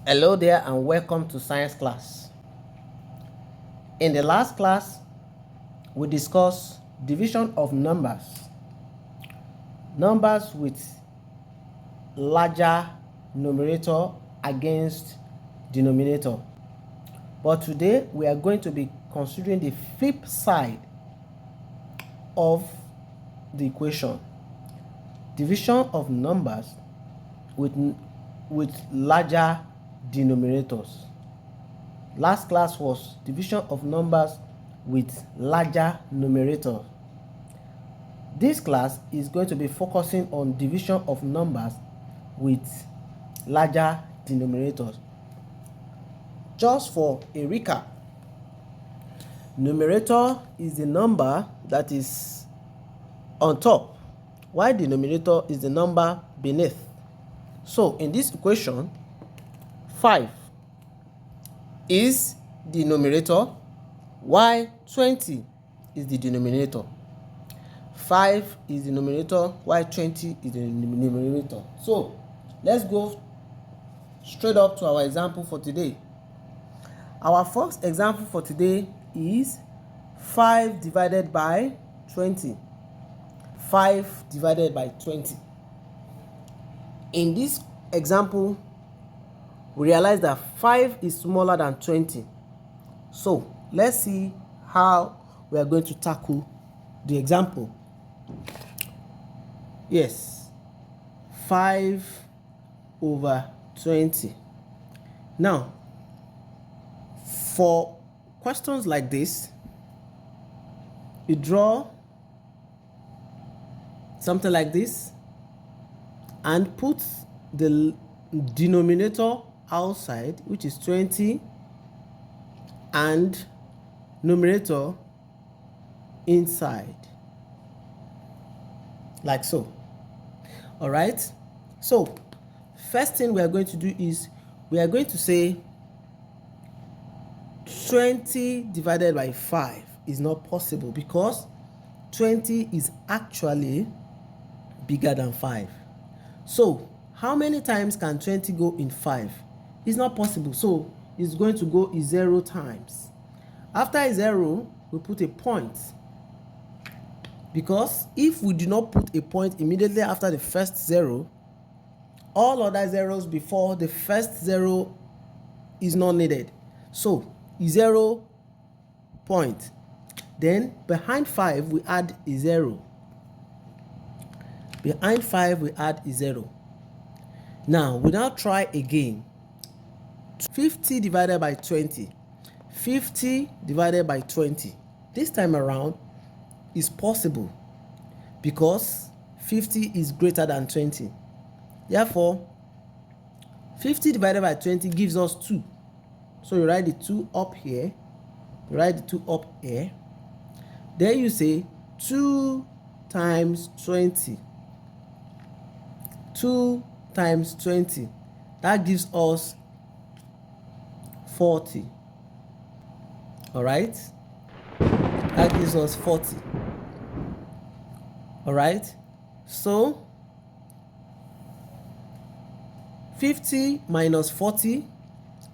Hello there and welcome to science class. In the last class, we discussed division of numbers with larger numerator against denominator. But today we are going to be considering the flip side of the equation. Division of numbers with larger denominators. Last class was division of numbers with larger numerator. This class is going to be focusing on division of numbers with larger denominators. Just for a recap, numerator is the number that is on top, while denominator is the number beneath. So in this equation, 5 is the numerator, while 20 is the denominator. 5 is the numerator, while 20 is the numerator. So let's go straight up to our example for today. Our first example for today is 5 divided by 20. 5 divided by 20. In this example, we realize that 5 is smaller than 20. So let's see how we are going to tackle the example. Yes, 5 over 20. Now, for questions like this, you draw something like this and put the denominator outside, which is 20, and numerator inside, like so. All right, so first thing we are going to do is we are going to say 20 divided by 5 is not possible because 20 is actually bigger than 5. So how many times can 20 go in 5? It's not possible, so it's going to go 0 times. After 0, we put a point, because if we do not put a point immediately after the first 0, all other zeros before the first 0 is not needed. So 0 point. Then behind 5 we add a 0. Behind 5 we add a 0. Now we now try again. 50 divided by 20. 50 divided by 20. This time around is possible because 50 is greater than 20. Therefore, 50 divided by 20 gives us 2. So you write the 2 up here. You write the 2 up here. Then you say 2 times 20. 2 times 20. That gives us 40. All right? That gives us 40. All right? So 50 minus 40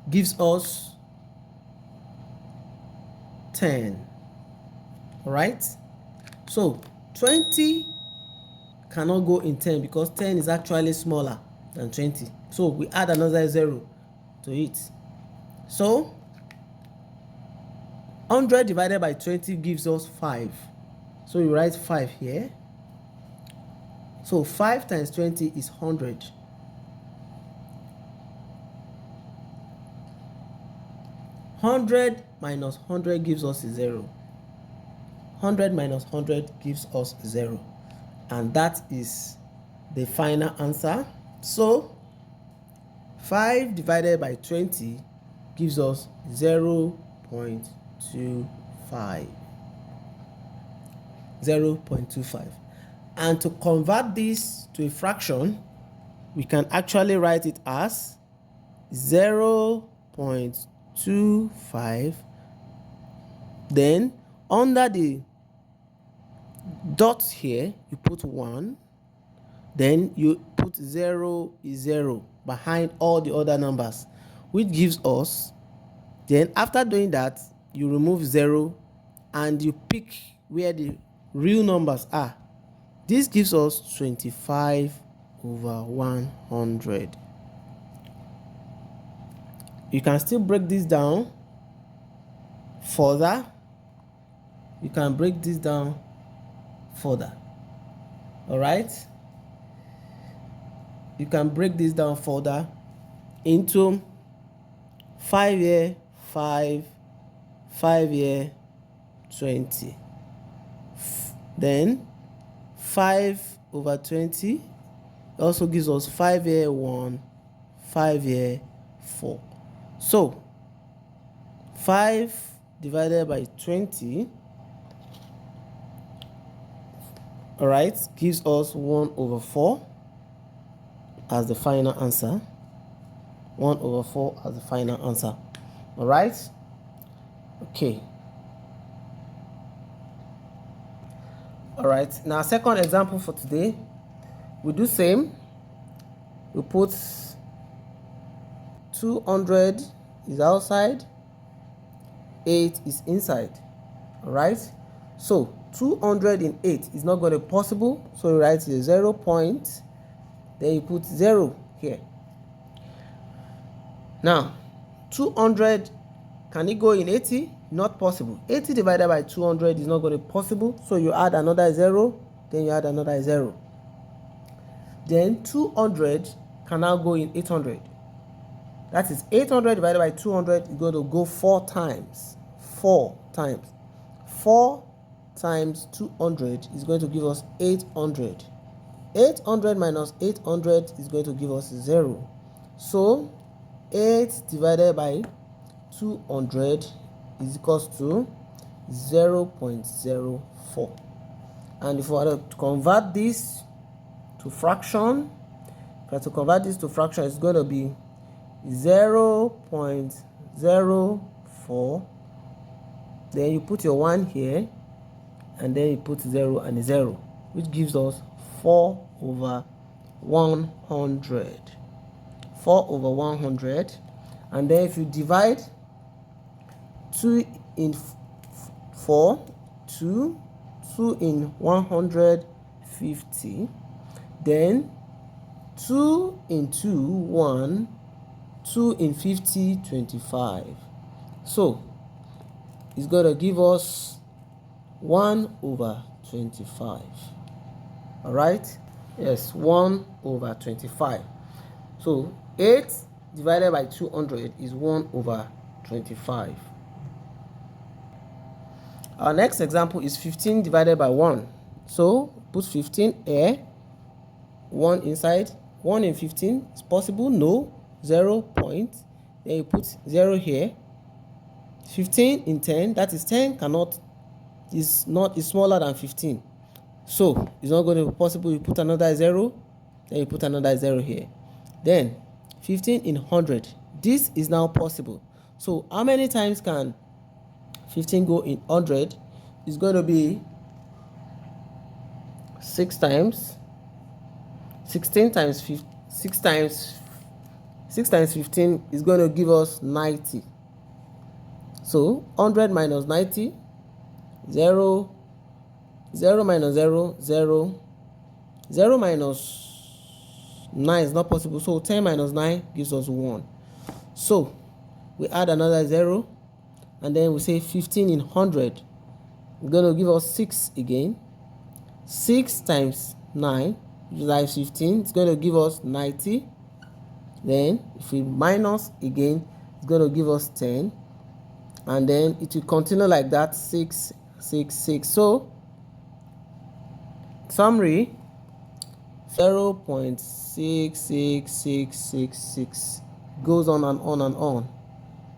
gives us 10. All right? So 20 cannot go in 10 because 10 is actually smaller than 20. So we add another 0 to it. So 100 divided by 20 gives us 5. So you write 5 here. So 5 times 20 is 100. 100 minus 100 gives us 0. 100 minus 100 gives us 0. And that is the final answer. So 5 divided by 20 gives us 0.25. 0.25. And to convert this to a fraction, we can actually write it as 0.25. Then under the dots here, you put 1. Then you put 0 is 0 behind all the other numbers. which gives us, then after doing that, you remove 0 and you pick where the real numbers are. This gives us 25 over 100. You can still break this down further. You can break this down further. All right? You can break this down further into 5 here, 5, 5 here, 20. Then 5 over 20 also gives us 5 here, 1, 5 here, 4. So 5 divided by 20, all right, gives us 1 over 4 as the final answer. 1 over 4 as the final answer. All right? Okay. All right. Now, second example for today, we do same. We put 200 is outside, 8 is inside. All right? So 208 is not going to be possible. So you write the 0 point, then you put 0 here. Now, 200, can it go in 80? Not possible. 80 divided by 200 is not going to be possible. So you add another 0, then you add another 0. Then 200 can now go in 800. That is 800 divided by 200 is going to go 4 times. 4 times. 4 times 200 is going to give us 800. 800 minus 800 is going to give us 0. So 8 divided by 200 is equals to 0.04. And if we want to convert this to fraction, it's going to be 0.04. Then you put your 1 here, and then you put 0 and 0, which gives us 4 over 100. 4 over 100. And then if you divide 2 in 4, 2 in 150, then 2 in 2, 1, 2 in 50, 25. So it's going to give us 1 over 25. All right? Yes, 1 over 25. So 8 divided by 200 is 1 over 25. Our next example is 15 divided by 1. So put 15 here, 1 inside. 1 in 15 is possible? No. 0 point. Then you put 0 here. 15 in 10, that is 10 is smaller than 15. So it's not going to be possible. You put another 0, then you put another 0 here. Then 15 in 100. This is now possible. So how many times can 15 go in 100? It's going to be 6 times. 16 times 6 times 15 is going to give us 90. So 100 minus 90, 0, 0 minus 0, 0, 0 minus 9 is not possible. So 10 minus 9 gives us 1. So we add another 0, and then we say 15 in 100. It's going to give us 6 again. 6 times 9, which is like 15, it's going to give us 90. Then if we minus again, it's going to give us 10. And then it will continue like that, 6, 6, 6. So summary, 0.66666 goes on and on and on.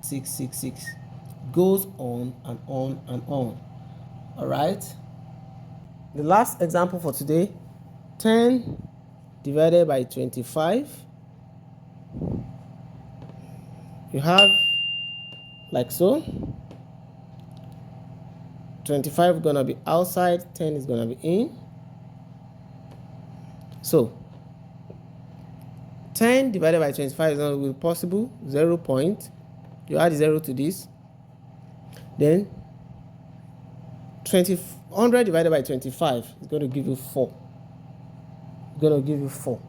666 goes on and on and on. All right. The last example for today, 10 divided by 25. You have like so. 25 is gonna be outside, 10 is gonna be in. So 10 divided by 25 is not really possible. 0 point. You add 0 to this. Then 100 divided by 25 is going to give you 4. It's going to give you 4.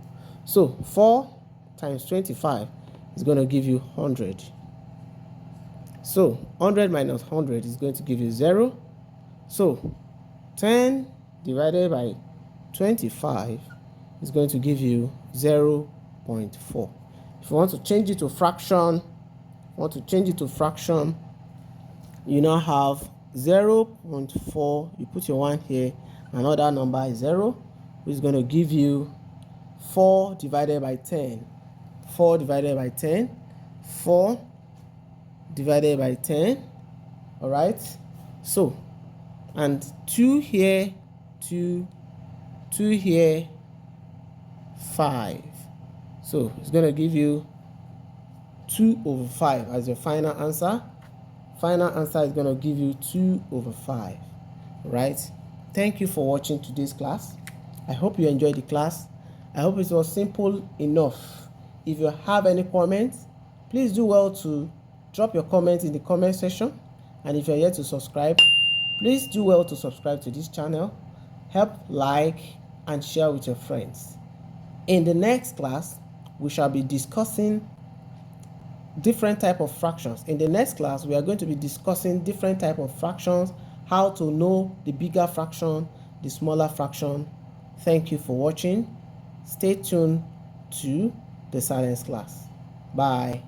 So 4 times 25 is going to give you 100. So 100 minus 100 is going to give you 0. So 10 divided by 25 is going to give you 0.4. If you want to change it to fraction, you now have 0.4. You put your 1 here, another number is 0, which is going to give you 4 divided by 10. 4 divided by 10. 4 divided by 10. All right. So, and 2 here, 2 here, 5. So it's going to give you 2 over 5 as your final answer. Final answer is going to give you 2 over 5. Right? Thank you for watching today's class. I hope you enjoyed the class. I hope it was simple enough. If you have any comments, please do well to drop your comments in the comment section. And if you're yet to subscribe, please do well to subscribe to this channel. Help like and share with your friends. In the next class, we shall be discussing different type of fractions. In the next class, we are going to be discussing different type of fractions, how to know the bigger fraction, the smaller fraction. Thank you for watching. Stay tuned to the science class. Bye.